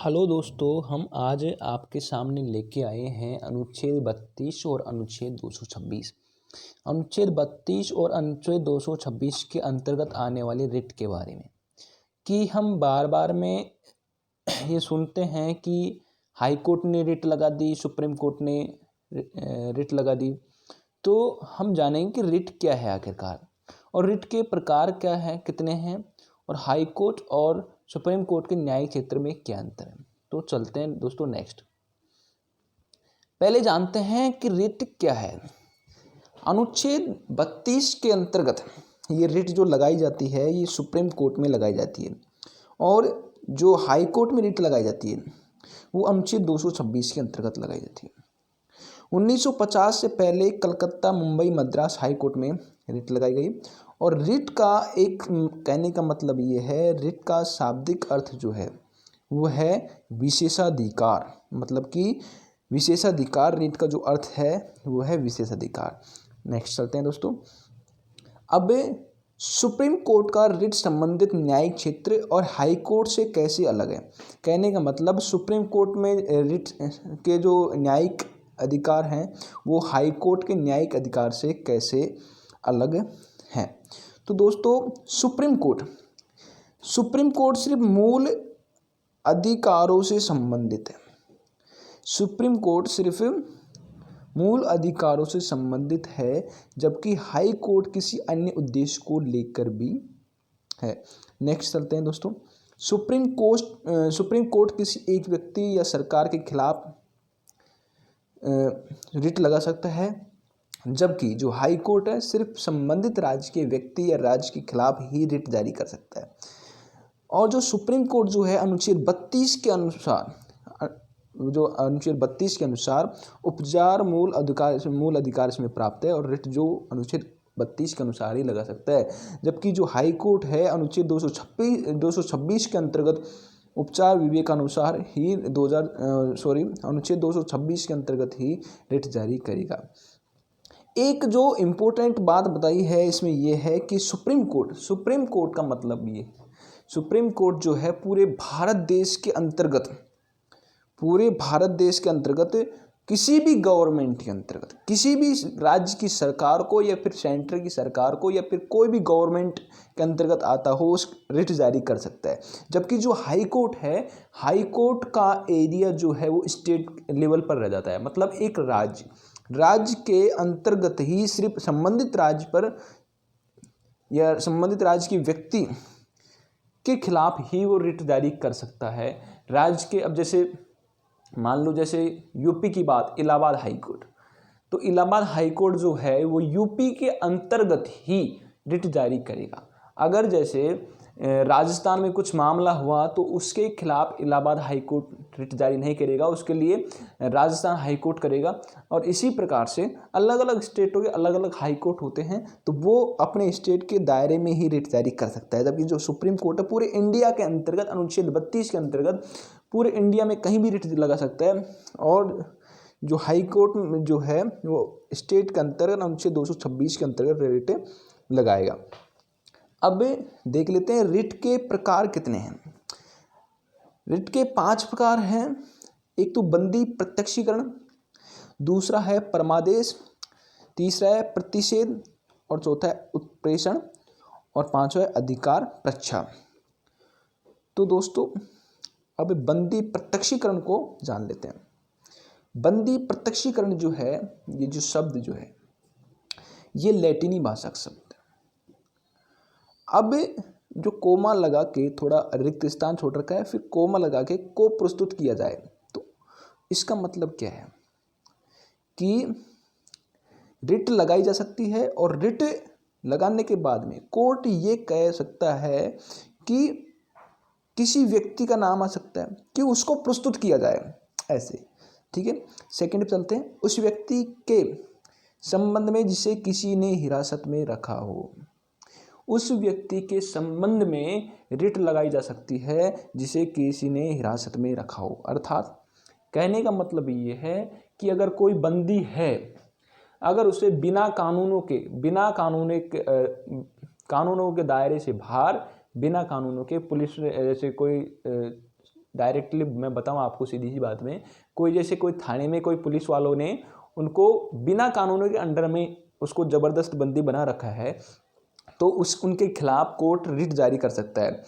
Hello दोस्तों, हम आज आपके सामने लेके आए हैं अनुच्छेद 32 और अनुच्छेद 226। अनुच्छेद 32 और अनुच्छेद 226 के अंतर्गत आने वाले रिट के बारे में कि हम बार बार में ये सुनते हैं कि हाई कोर्ट ने रिट लगा दी, सुप्रीम कोर्ट ने रिट लगा दी। तो हम जानेंगे कि रिट क्या है आखिरकार और रिट के प्रकार क्या है, कितने हैं, और हाई कोर्ट और सुप्रीम कोर्ट के न्यायिक क्षेत्र में क्या अंतर है। तो चलते हैं दोस्तों नेक्स्ट। पहले जानते हैं कि रिट क्या है। अनुच्छेद 32 के अंतर्गत ये रिट जो लगाई जाती है ये सुप्रीम कोर्ट में लगाई जाती है, और जो हाई कोर्ट में रिट लगाई जाती है वो अनुच्छेद 226 के अंतर्गत लगाई जाती है। 1950 से पहले कलकत्ता, मुंबई, मद्रास हाई कोर्ट में रिट लगाई गई। और रिट का एक कहने का मतलब ये है, रिट का शाब्दिक अर्थ जो है वो है विशेषाधिकार। मतलब कि विशेषाधिकार, रिट का जो अर्थ है वो है विशेषाधिकार। नेक्स्ट चलते हैं दोस्तों। अब सुप्रीम कोर्ट का रिट संबंधित न्यायिक क्षेत्र और हाई कोर्ट से कैसे अलग है। कहने का मतलब सुप्रीम कोर्ट में रिट के जो न्यायिक अधिकार हैं वो हाई कोर्ट के न्यायिक अधिकार से कैसे अलग हैं। तो दोस्तों सुप्रीम कोर्ट सिर्फ मूल अधिकारों से संबंधित है। सुप्रीम कोर्ट सिर्फ मूल अधिकारों से संबंधित है, जबकि हाई कोर्ट किसी अन्य उद्देश्य को लेकर भी है। नेक्स्ट चलते हैं दोस्तों। सुप्रीम कोर्ट किसी एक व्यक्ति या सरकार के खिलाफ रिट लगा सकता है, जबकि जो हाई कोर्ट है सिर्फ संबंधित राज्य के व्यक्ति या राज्य के खिलाफ ही रिट जारी कर सकता है। और जो सुप्रीम कोर्ट जो है अनुच्छेद 32 के अनुसार उपचार मूल अधिकार इसमें प्राप्त है, और रिट जो अनुच्छेद 32 के अनुसार ही लगा सकता है। जबकि जो हाई कोर्ट है अनुच्छेद 226 के अंतर्गत उपचार विवेकानुसार ही अनुच्छेद 226 के अंतर्गत ही रिट जारी करेगा। एक जो इम्पोर्टेंट बात बताई है इसमें यह है कि सुप्रीम कोर्ट का मतलब ये, सुप्रीम कोर्ट जो है पूरे भारत देश के अंतर्गत किसी भी गवर्नमेंट के अंतर्गत, किसी भी राज्य की सरकार को या फिर सेंटर की सरकार को या फिर कोई भी गवर्नमेंट के अंतर्गत आता हो उस रिट जारी कर सकता है। जबकि जो हाई कोर्ट है, हाई कोर्ट का एरिया जो है वो स्टेट लेवल पर रह जाता है। मतलब एक राज्य के अंतर्गत ही सिर्फ संबंधित राज्य पर या संबंधित राज्य के व्यक्ति के खिलाफ ही वो रिट जारी कर सकता है। राज्य के, अब जैसे मान लो जैसे यूपी की बात, इलाहाबाद हाई कोर्ट, तो इलाहाबाद हाई कोर्ट जो है वो यूपी के अंतर्गत ही रिट जारी करेगा। अगर जैसे राजस्थान में कुछ मामला हुआ तो उसके खिलाफ इलाहाबाद हाई कोर्ट रिट जारी नहीं करेगा, उसके लिए राजस्थान हाई कोर्ट करेगा। और इसी प्रकार से अलग अलग स्टेटों के अलग अलग हाई कोर्ट होते हैं, तो वो अपने स्टेट के दायरे में ही रिट जारी कर सकता है। जबकि जो सुप्रीम कोर्ट है पूरे इंडिया के अंतर्गत अनुच्छेद 32 के अंतर्गत पूरे इंडिया में कहीं भी रिट लगा सकता है, और जो हाई कोर्ट जो है वो स्टेट के अंतर्गत अनुच्छेद 226 के अंतर्गत रिट लगाएगा। अब देख लेते हैं रिट के प्रकार कितने हैं। रिट के 5 प्रकार हैं। एक तो बंदी प्रत्यक्षीकरण, दूसरा है परमादेश, तीसरा है प्रतिषेध, और चौथा है उत्प्रेषण, और पांचवा है अधिकार प्रच्छा। तो दोस्तों अब बंदी प्रत्यक्षीकरण को जान लेते हैं। बंदी प्रत्यक्षीकरण जो है, ये जो शब्द जो है ये लैटिनी भाषा का शब्द है। अब जो कोमा लगा के थोड़ा रिक्त स्थान छोड़ रखा है, फिर कोमा लगा के को प्रस्तुत किया जाए, तो इसका मतलब क्या है कि रिट लगाई जा सकती है, और रिट लगाने के बाद में कोर्ट ये कह सकता है कि किसी व्यक्ति का नाम आ सकता है कि उसको प्रस्तुत किया जाए, ऐसे। ठीक है, सेकंड पे चलते हैं। उस व्यक्ति के संबंध में जिसे किसी ने हिरासत में रखा हो, उस व्यक्ति के संबंध में रिट लगाई जा सकती है जिसे किसी ने हिरासत में रखा हो। अर्थात कहने का मतलब ये है कि अगर कोई बंदी है, अगर उसे बिना कानूनों के दायरे से बाहर, बिना कानूनों के, पुलिस जैसे कोई डायरेक्टली मैं बताऊं आपको सीधी सी बात में, कोई जैसे कोई थाने में कोई पुलिस वालों ने उनको बिना कानूनों के अंडर में उसको ज़बरदस्त बंदी बना रखा है, तो उनके खिलाफ कोर्ट रिट जारी कर सकता है।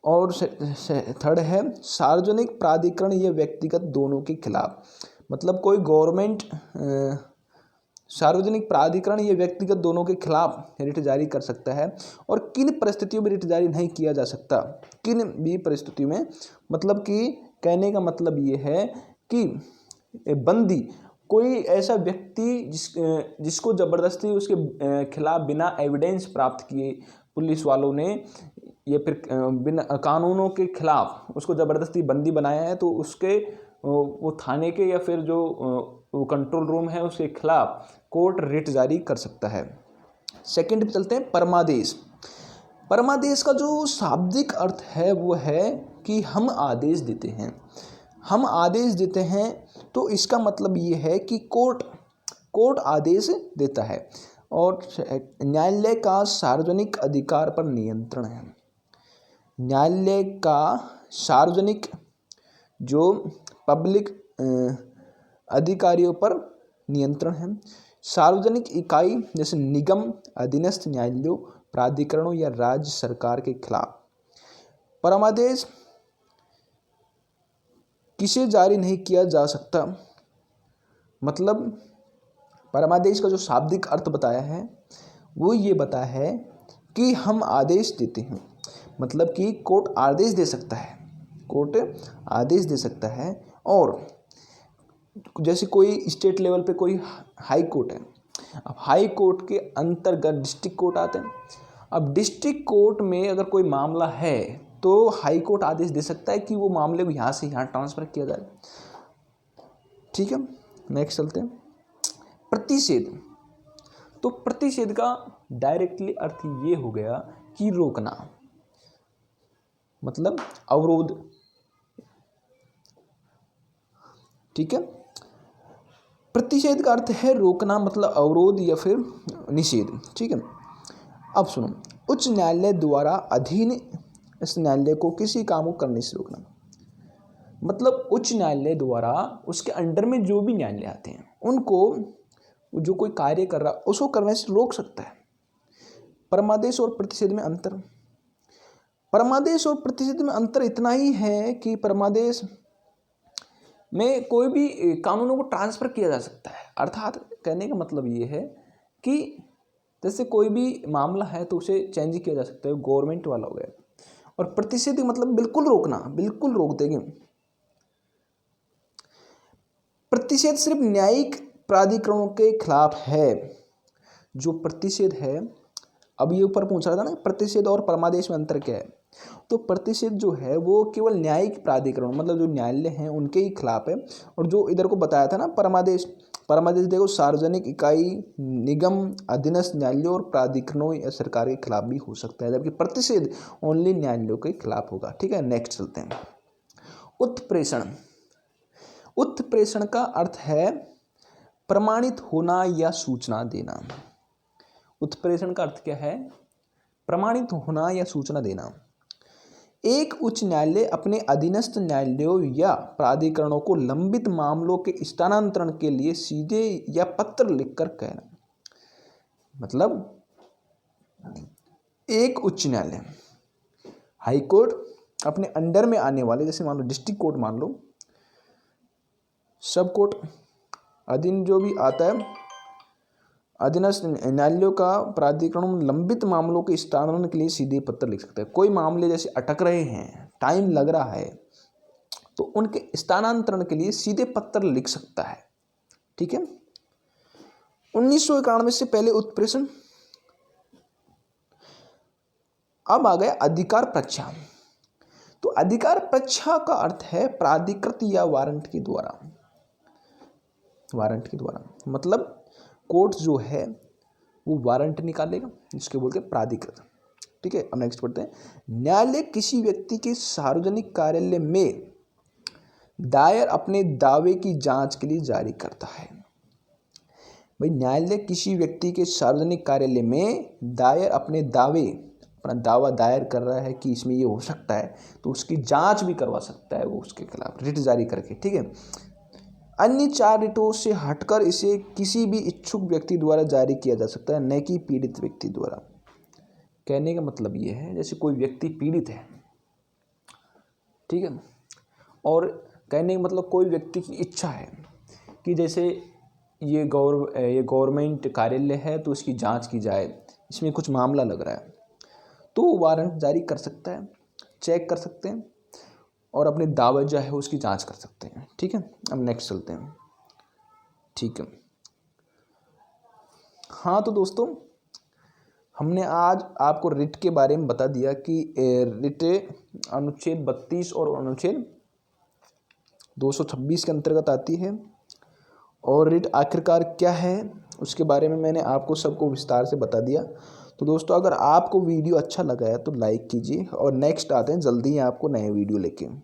और थर्ड है सार्वजनिक प्राधिकरण या व्यक्तिगत दोनों के खिलाफ, मतलब कोई गवर्नमेंट सार्वजनिक प्राधिकरण या व्यक्तिगत दोनों के खिलाफ रिट जारी कर सकता है। और किन परिस्थितियों में रिट जारी नहीं किया जा सकता, किन भी परिस्थितियों में, मतलब कि कहने का मतलब ये है कि बंदी कोई ऐसा व्यक्ति जिसको ज़बरदस्ती उसके खिलाफ बिना एविडेंस प्राप्त किए पुलिस वालों ने या फिर बिना कानूनों के खिलाफ उसको ज़बरदस्ती बंदी बनाया है, तो उसके वो थाने के या फिर जो वो कंट्रोल रूम है उसके खिलाफ कोर्ट रिट जारी कर सकता है। सेकंड पे चलते हैं परमादेश। परमादेश का जो शाब्दिक अर्थ है वो है कि हम आदेश देते हैं, हम आदेश देते हैं। तो इसका मतलब ये है कि कोर्ट आदेश देता है। और न्यायालय का सार्वजनिक अधिकार पर नियंत्रण है, न्यायालय का सार्वजनिक जो पब्लिक अधिकारियों पर नियंत्रण है। सार्वजनिक इकाई जैसे निगम, अधीनस्थ न्यायालयों, प्राधिकरणों या राज्य सरकार के खिलाफ परमादेश किसे जारी नहीं किया जा सकता। मतलब परमादेश का जो शाब्दिक अर्थ बताया है वो ये बताया है कि हम आदेश देते हैं, मतलब कि कोर्ट आदेश दे सकता है, कोर्ट आदेश दे सकता है। और जैसे कोई स्टेट लेवल पे कोई हाई कोर्ट है, अब हाई कोर्ट के अंतर्गत डिस्ट्रिक्ट कोर्ट आते हैं। अब डिस्ट्रिक्ट कोर्ट में अगर कोई मामला है तो हाई कोर्ट आदेश दे सकता है कि वो मामले को यहाँ से यहाँ ट्रांसफ़र किया जाए। ठीक है, नेक्स्ट चलते हैं प्रतिषेध। तो प्रतिषेध का डायरेक्टली अर्थ ये हो गया कि रोकना, मतलब अवरोध। ठीक है, प्रतिषेध का अर्थ है रोकना, मतलब अवरोध या फिर निषेध। ठीक है, अब सुनो, उच्च न्यायालय द्वारा अधीन इस न्यायालय को किसी काम को करने से रोकना, मतलब उच्च न्यायालय द्वारा उसके अंडर में जो भी न्यायालय आते हैं उनको जो कोई कार्य कर रहा उसको करने से रोक सकता है। परमादेश और प्रतिषेध में अंतर, परमादेश और प्रतिषेध में अंतर इतना ही है कि परमादेश में कोई भी कानूनों को ट्रांसफ़र किया जा सकता है। अर्थात कहने का मतलब ये है कि जैसे कोई भी मामला है तो उसे चेंज किया जा सकता है, गवर्नमेंट वाला हो गया। और प्रतिषेध मतलब बिल्कुल रोकना, बिल्कुल रोक देंगे। प्रतिषेध सिर्फ न्यायिक प्राधिकरणों के खिलाफ है। जो प्रतिषेध है, अब ये ऊपर पूछ रहा था ना प्रतिषेध और परमादेश में अंतर क्या है, तो प्रतिषेध जो है वो केवल न्यायिक प्राधिकरण मतलब जो न्यायालय हैं उनके ही खिलाफ है। और जो इधर को बताया था ना परमादेश, परमादेश देखो सार्वजनिक इकाई, निगम, अधीनस्थ न्यायालयों और प्राधिकरणों या सरकार के खिलाफ भी हो सकता है, जबकि प्रतिषेध ओनली न्यायालयों के खिलाफ होगा। ठीक है, नेक्स्ट चलते हैं उत्प्रेषण। उत्प्रेषण का अर्थ है प्रमाणित होना या सूचना देना। उत्प्रेषण का अर्थ क्या है? प्रमाणित होना या सूचना देना। एक उच्च न्यायालय अपने अधीनस्थ न्यायालयों या प्राधिकरणों को लंबित मामलों के स्थानांतरण के लिए सीधे या पत्र लिखकर कहना, मतलब एक उच्च न्यायालय हाई कोर्ट अपने अंडर में आने वाले, जैसे मान लो डिस्ट्रिक्ट कोर्ट, मान लो सब कोर्ट, अधीन जो भी आता है अधीनस्थ न्यायालयों का प्राधिकरण लंबित मामलों के स्थानांतरण के लिए सीधे पत्र लिख सकता है। कोई मामले जैसे अटक रहे हैं, टाइम लग रहा है, तो उनके स्थानांतरण के लिए सीधे पत्र लिख सकता है। ठीक है, 1991 से पहले उत्प्रेषण। अब आ गया अधिकार प्रच्छा। तो अधिकार प्रच्छा का अर्थ है प्राधिकृत या वारंट के द्वारा, वारंट के द्वारा, मतलब कोर्ट जो है वो वारंट निकालेगा जिसके बोलते हैं प्राधिकृत। ठीक है, अब नेक्स्ट पढ़ते हैं। न्यायालय किसी व्यक्ति के सार्वजनिक कार्यालय में दायर अपने दावे की जांच के लिए जारी करता है। भाई न्यायालय किसी व्यक्ति के सार्वजनिक कार्यालय में दायर अपने दावे, अपना दावा दायर कर रहा है कि इसमें ये हो सकता है, तो उसकी जांच भी करवा सकता है वो उसके खिलाफ रिट जारी करके, ठीक है। अन्य 4 रिटों से हटकर इसे किसी भी इच्छुक व्यक्ति द्वारा जारी किया जा सकता है, न कि पीड़ित व्यक्ति द्वारा। कहने का मतलब ये है, जैसे कोई व्यक्ति पीड़ित है, ठीक है, और कहने का मतलब कोई व्यक्ति की इच्छा है कि जैसे ये गवर्नमेंट कार्यालय है तो इसकी जांच की जाए, इसमें कुछ मामला लग रहा है, तो वो वारंट जारी कर सकता है, चेक कर सकते हैं और अपने दावा जो है उसकी जांच कर सकते हैं, ठीक है। अब नेक्स्ट चलते हैं, ठीक है। हाँ तो दोस्तों, हमने आज आपको रिट के बारे में बता दिया कि रिट अनुच्छेद 32 और अनुच्छेद 226 के अंतर्गत आती है, और रिट आखिरकार क्या है उसके बारे में मैंने आपको सबको विस्तार से बता दिया। तो दोस्तों, अगर आपको वीडियो अच्छा लगा है तो लाइक कीजिए, और नेक्स्ट आते हैं जल्दी ही आपको नए वीडियो लेके।